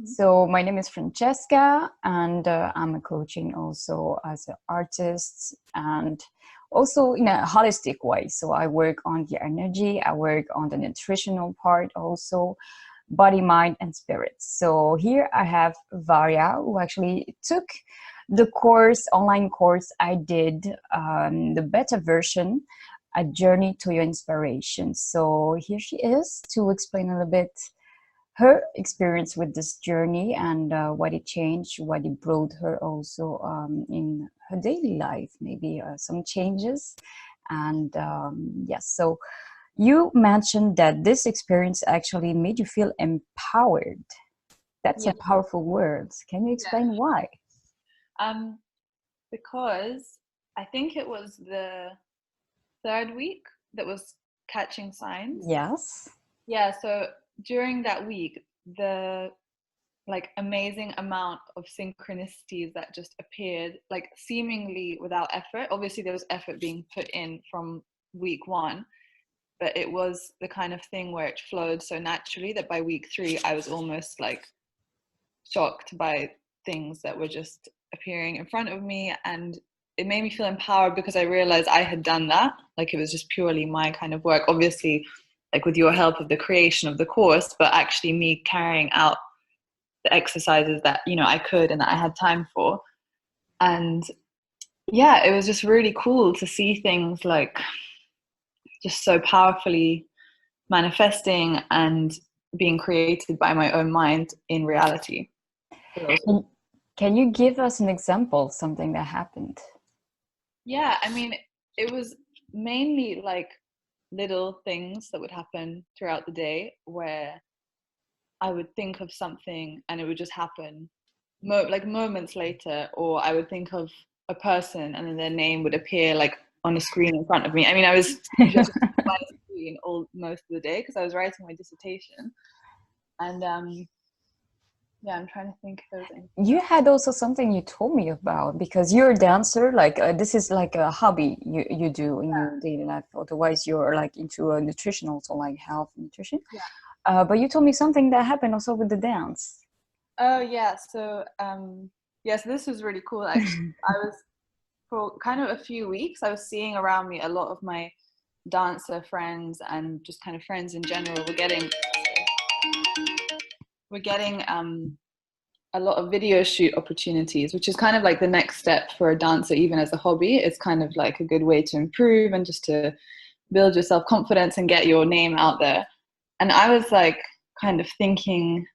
So my name is Francesca, and I'm a coaching also as an artist and also in a holistic way. So I work on the energy, I work on the nutritional part also, body, mind, and spirit. So here I have Varia, who actually took the course, online course I did, the beta version, A Journey to Your Inspiration. So here she is to explain a little bit her experience with this journey and what it changed, what it brought her also in her daily life, maybe some changes. And yes, so you mentioned that this experience actually made you feel empowered. That's a Yeah. powerful word. Can you explain why? Because I think it was the third week that was catching signs. Yes. Yeah, so during that week, the amazing amount of synchronicities that just appeared, like seemingly without effort. Obviously, there was effort being put in from week one, but it was the kind of thing where it flowed so naturally that by week 3, I was almost like shocked by things that were just appearing in front of me, and it made me feel empowered because I realized I had done that. Like, it was just purely my kind of work, obviously, like with your help of the creation of the course, but actually me carrying out the exercises that I could and that I had time for. And yeah, it was just really cool to see things like just so powerfully manifesting and being created by my own mind in reality. Can you give us an example of something that happened? Yeah, I mean, it was mainly like little things that would happen throughout the day where I would think of something and it would just happen like moments later, or I would think of a person and then their name would appear like on a screen in front of me. I mean, I was just by the screen most of the day because I was writing my dissertation. And yeah, I'm trying to think if there was anything. You had also something you told me about, because you're a dancer, like this is like a hobby you do in your daily life. Otherwise, you're like into a nutritional, so like health and nutrition. Yeah. But you told me something that happened also with the dance. Oh yeah, so yes, this was really cool actually. I was for kind of a few weeks, I was seeing around me a lot of my dancer friends and just kind of friends in general were getting a lot of video shoot opportunities, which is kind of like the next step for a dancer, even as a hobby. It's kind of like a good way to improve and just to build your self-confidence and get your name out there. And I was like kind of thinking,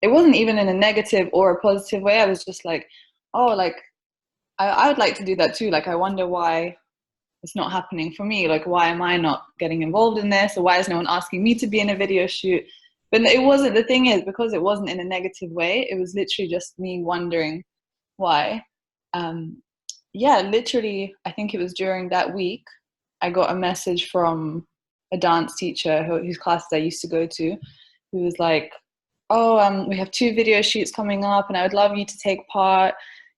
it wasn't even in a negative or a positive way. I was just like, oh, like I would like to do that too. Like, I wonder why it's not happening for me. Like, why am I not getting involved in this? Or why is no one asking me to be in a video shoot? But it wasn't, the thing is, because it wasn't in a negative way, it was literally just me wondering why. Yeah, literally, I think it was during that week, I got a message from a dance teacher whose classes I used to go to, who was like, oh, we have 2 video shoots coming up and I would love you to take part,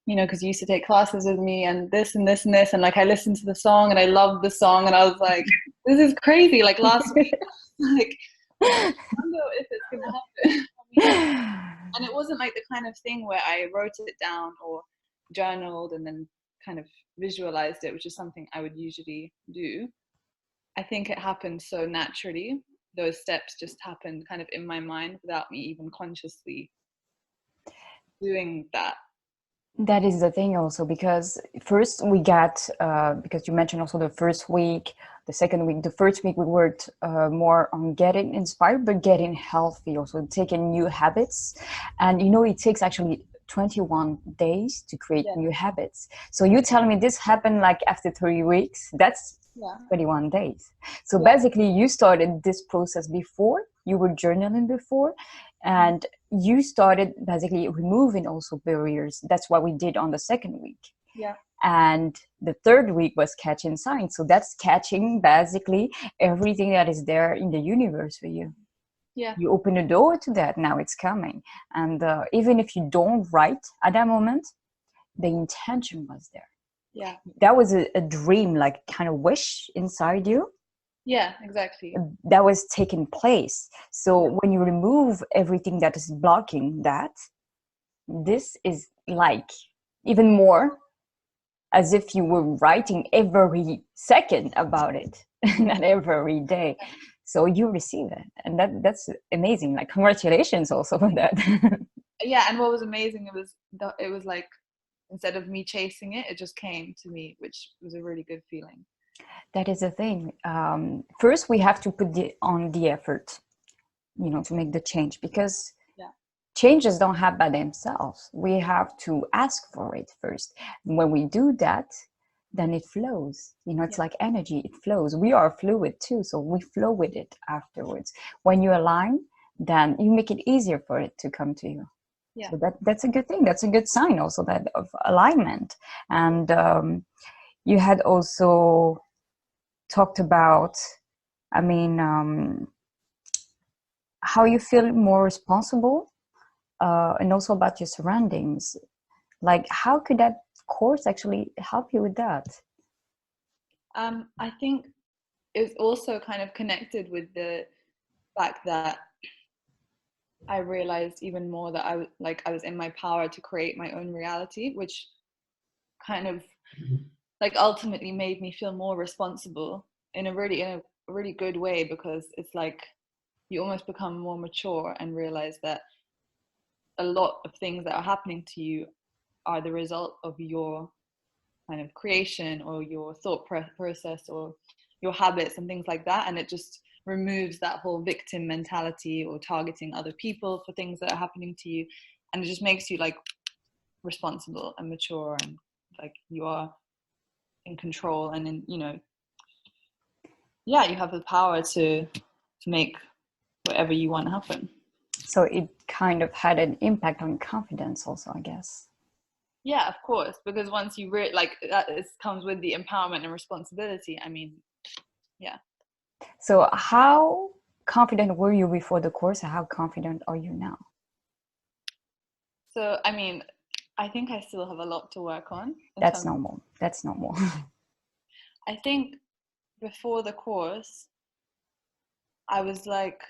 because you used to take classes with me and this and this and this. And like, I listened to the song and I loved the song and I was like, this is crazy. Like last week, like, I wonder if it's going to happen. And it wasn't like the kind of thing where I wrote it down or journaled and then kind of visualized it, which is something I would usually do. I think it happened so naturally. Those steps just happened kind of in my mind without me even consciously doing that. That is the thing also, because first we got, because you mentioned also the first week, the second week, the first week we worked more on getting inspired, but getting healthy, also taking new habits. And it takes actually 21 days to create new habits. So you telling me this happened like after 3 weeks, that's 21 days. So basically you started this process before, you were journaling before, and you started basically removing also barriers. That's what we did on the second week. Yeah. And the third week was catching signs. So that's catching basically everything that is there in the universe for you. Yeah. You open the door to that, now it's coming. And even if you don't write at that moment, the intention was there. Yeah. That was a dream, like kind of wish inside you. Yeah, exactly. that was taking place. Yeah. So when you remove everything that is blocking that, this is like even more as if you were writing every second about it, not every day. So you receive it, and that's amazing. Like, congratulations also for that. Yeah, and what was amazing, it was like, instead of me chasing it, it just came to me, which was a really good feeling. That is the thing. First, we have to put on the effort, to make the change, because Yeah. changes don't happen by themselves. We have to ask for it first. And when we do that, then it flows. It's Yeah. like energy, it flows. We are fluid too, so we flow with it afterwards. When you align, then you make it easier for it to come to you. Yeah. So that's a good thing. That's a good sign also, that of alignment. And you had also talked about, I mean, how you feel more responsible, and also about your surroundings. Like, how could that course actually help you with that? I think it's also kind of connected with the fact that I realized even more that I was in my power to create my own reality, which kind of like ultimately made me feel more responsible in a really good way, because it's like you almost become more mature and realize that a lot of things that are happening to you are the result of your kind of creation, or your thought process, or your habits and things like that. And it just removes that whole victim mentality or targeting other people for things that are happening to you. And it just makes you like responsible and mature, and like you are in control, and yeah, you have the power to make whatever you want happen. So it kind of had an impact on confidence also, I guess. Yeah, of course, because once you like that, it comes with the empowerment and responsibility. I mean, yeah. So how confident were you before the course, and how confident are you now? So I mean, I think I still have a lot to work on in That's terms. normal. That's normal. I think before the course, I was like,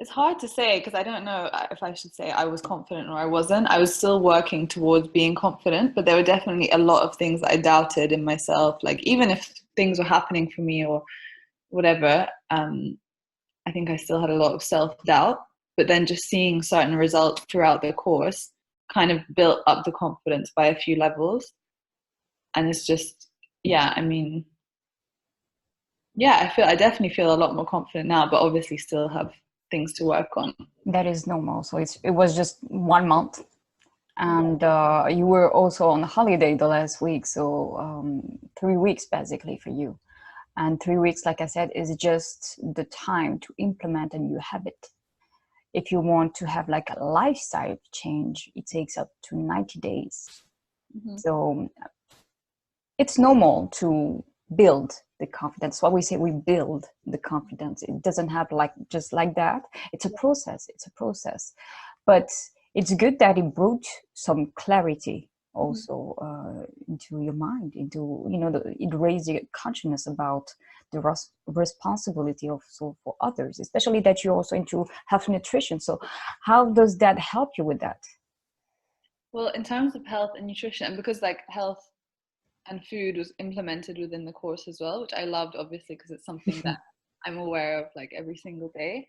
it's hard to say because I don't know if I should say I was confident or I wasn't. I was still working towards being confident, but there were definitely a lot of things that I doubted in myself. Like, even if things were happening for me or whatever, I think I still had a lot of self-doubt. But then just seeing certain results throughout the course kind of built up the confidence by a few levels. And it's just, yeah, I mean, yeah, I definitely feel a lot more confident now, but obviously still have things to work on. That is normal. So it was just 1 month, and you were also on holiday the last week, so 3 weeks basically for you. And 3 weeks, like I said, is just the time to implement a new habit. If you want to have like a lifestyle change, it takes up to 90 days. Mm-hmm. So it's normal to build the confidence. What we say, we build the confidence. It doesn't happen like just like that. It's a process. It's a process. But it's good that it brought some clarity Mm-hmm. also into your mind, into it raised your consciousness about the responsibility also for others, especially that you're also into health and nutrition. So how does that help you with that? Well, in terms of health and nutrition, and because like health and food was implemented within the course as well, which I loved, obviously, because it's something that I'm aware of like every single day.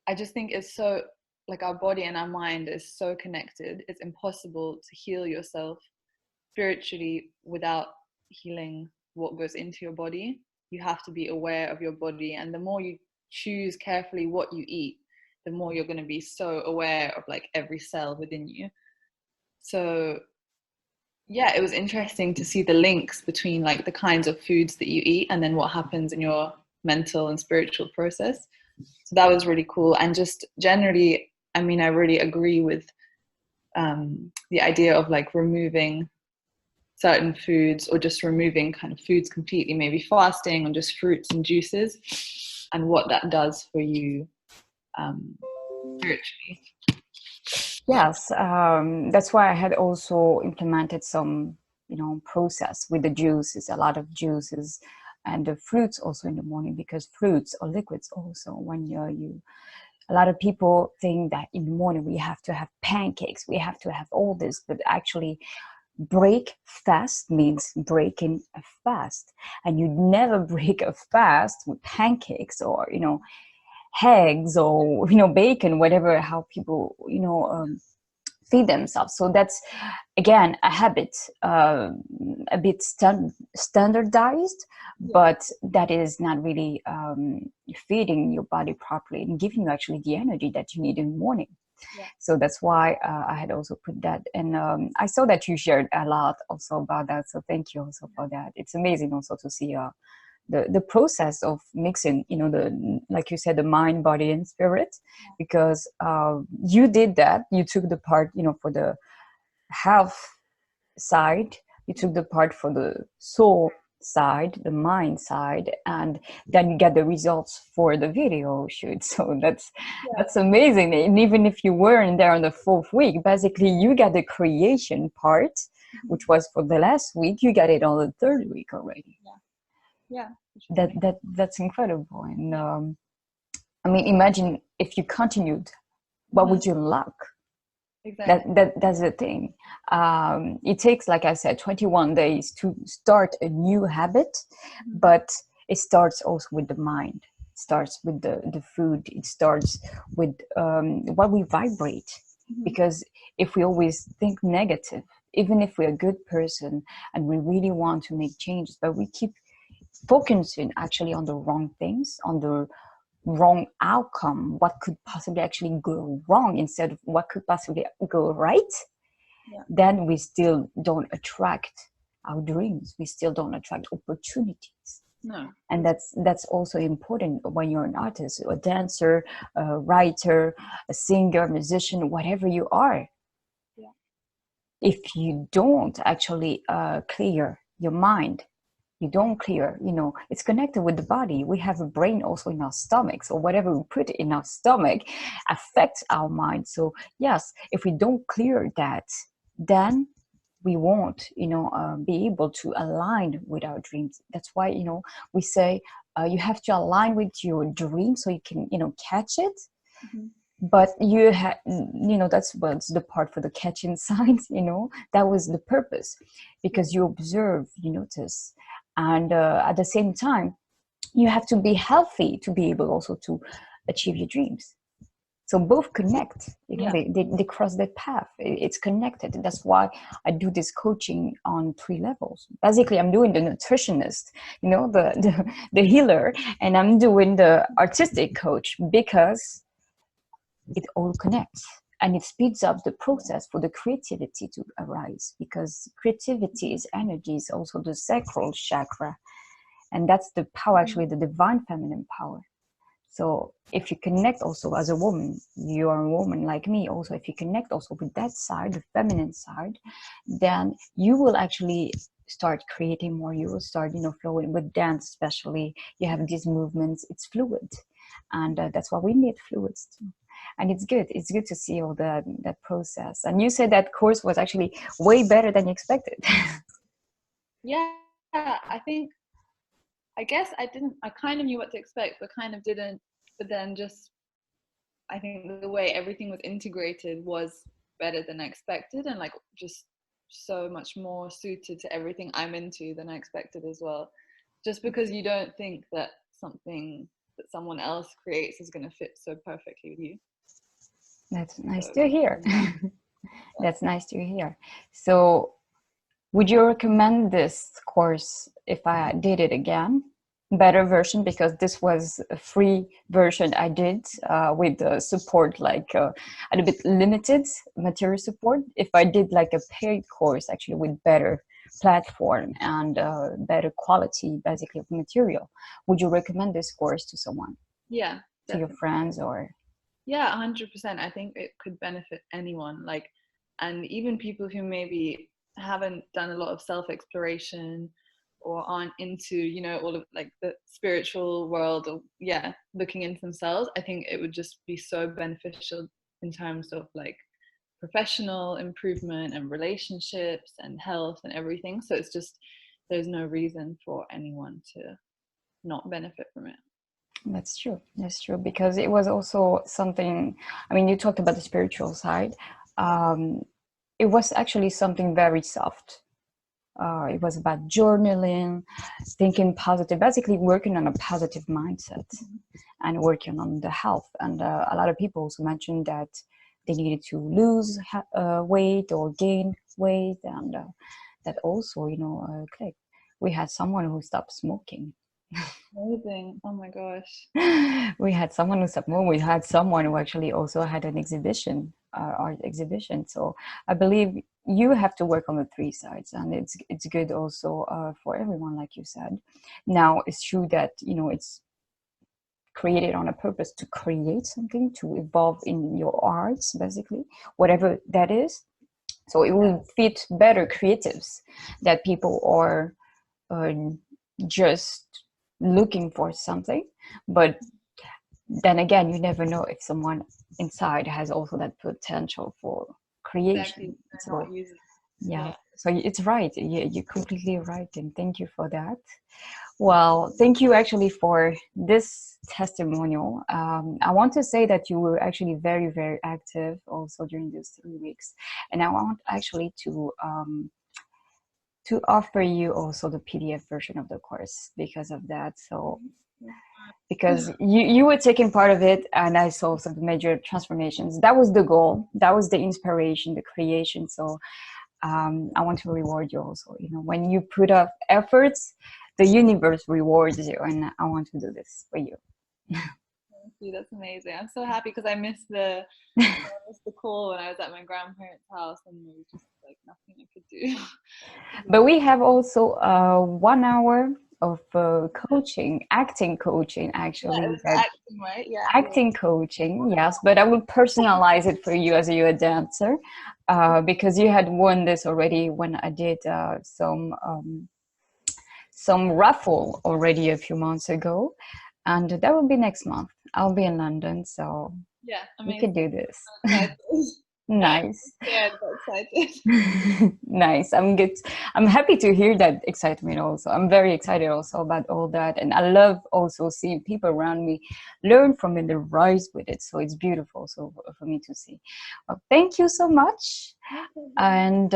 I just think it's so, like, our body and our mind is so connected. It's impossible to heal yourself spiritually without healing what goes into your body. You have to be aware of your body, and the more you choose carefully what you eat, the more you're going to be so aware of like every cell within you. So yeah, it was interesting to see the links between like the kinds of foods that you eat and then what happens in your mental and spiritual process. So that was really cool. And just generally, I mean, I really agree with the idea of like removing certain foods, or just removing kind of foods completely, maybe fasting on just fruits and juices, and what that does for you spiritually. Yes, that's why I had also implemented some, process with the juices, a lot of juices, and the fruits also in the morning, because fruits or liquids also, when you a lot of people think that in the morning we have to have pancakes, we have to have all this, but actually break fast means breaking a fast, and you never break a fast with pancakes or eggs or bacon, whatever, how people feed themselves. So that's again a habit, a bit standardized, but that is not really feeding your body properly and giving you actually the energy that you need in the morning. Yeah. So that's why I had also put that, and I saw that you shared a lot also about that, so thank you also for that. It's amazing also to see the process of mixing, the, like you said, the mind, body, and spirit, because you did that. You took the part, for the health side, you took the part for the soul side, the mind side, and then you get the results for the video shoot. So that's amazing. And even if you weren't there on the 4th week, basically you got the creation part, which was for the last week. You got it on the 3rd week already. Yeah. That's incredible. And I mean, imagine if you continued, what would you unlock? Exactly. That's the thing. It takes, like I said, 21 days to start a new habit, but it starts also with the mind. It starts with the food. It starts with what we vibrate. Because if we always think negative, even if we're a good person and we really want to make changes, but we keep focusing actually on the wrong things, on the wrong outcome, what could possibly actually go wrong instead of what could possibly go right, then we still don't attract our dreams. We still don't attract opportunities. No. And that's also important when you're an artist, a dancer, a writer, a singer, musician, whatever you are. If you don't actually clear your mind, you don't clear, it's connected with the body. We have a brain also in our stomach. So whatever we put in our stomach affects our mind. So yes, if we don't clear that, then we won't, be able to align with our dreams. That's why, we say you have to align with your dream so you can, catch it. But that's what's the part for the catching signs, that was the purpose, because you observe, you notice. And at the same time, you have to be healthy to be able also to achieve your dreams. So both connect, they cross that path. It's connected. That's why I do this coaching on 3 levels. Basically, I'm doing the nutritionist, the healer, and I'm doing the artistic coach, because it all connects. And it speeds up the process for the creativity to arise, because creativity is energy, is also the sacral chakra. And that's the power, actually, the divine feminine power. So if you connect also as a woman, you are a woman like me also, if you connect also with that side, the feminine side, then you will actually start creating more. You will start, flowing with dance, especially. You have these movements, it's fluid. And that's why we need fluids too. And it's good to see all that process. And you said that course was actually way better than you expected. I guess I kind of knew what to expect, but kind of didn't. But then I think the way everything was integrated was better than I expected, and like just so much more suited to everything I'm into than I expected as well. Just because you don't think that something that someone else creates is going to fit so perfectly with you. That's nice to hear. That's nice to hear. So would you recommend this course if I did it again? Better version, because this was a free version I did with the support, like a little bit limited material support. If I did like a paid course, actually with better platform and better quality, basically, of material, would you recommend this course to someone? Yeah, to your friends or? Yeah, 100%. I think it could benefit anyone, like, and even people who maybe haven't done a lot of self-exploration or aren't into, all of like the spiritual world, or looking into themselves. I think it would just be so beneficial in terms of like professional improvement and relationships and health and everything. So it's just, there's no reason for anyone to not benefit from it. That's true. That's true. Because it was also something, I mean, you talked about the spiritual side. It was actually something very soft. It was about journaling, thinking positive, basically working on a positive mindset and working on the health. And a lot of people also mentioned that they needed to lose weight or gain weight, and that also, clicked. We had someone who stopped smoking. Amazing. Oh my gosh. We had someone who stopped smoking. We had someone who actually also had an exhibition, art exhibition. So I believe you have to work on the three sides, and it's good also for everyone, like you said. Now it's true that it's created on a purpose to create something, to evolve in your arts, basically, whatever that is. So it will fit better creatives that people are just looking for something. But then again, you never know if someone inside has also that potential for creation. Exactly. So Yeah. so it's right. You're completely right, and thank you for that. Well, thank you actually for this testimonial. I want to say that you were actually very, very active also during those 3 weeks. And I want actually to offer you also the PDF version of the course because of that. So, because you were taking part of it, and I saw some major transformations. That was the goal. That was the inspiration, the creation. So I want to reward you also. When you put up efforts, the universe rewards you, and I want to do this for you. Thank you. That's amazing. I'm so happy because I missed the call when I was at my grandparents' house, and there was just like nothing I could do. But we have also 1 hour of coaching, acting coaching, actually. Acting, right? Yeah. Acting coaching, yes, but I will personalize it for you as you're a dancer, because you had won this already when I did some raffle already a few months ago, and that will be next month. I'll be in London, so Yeah, we amazing. could do this. Nice. Yeah, got excited. Nice. I'm happy to hear that excitement also. I'm very excited also about all that, and I love also seeing people around me learn from it and rise with it. So it's beautiful so for me to see. Well, thank you so much, and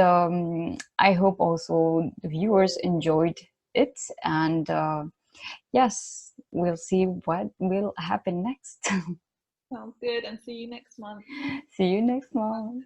I hope also the viewers enjoyed it, and yes, we'll see what will happen next. Sounds good, and see you next month. See you next month.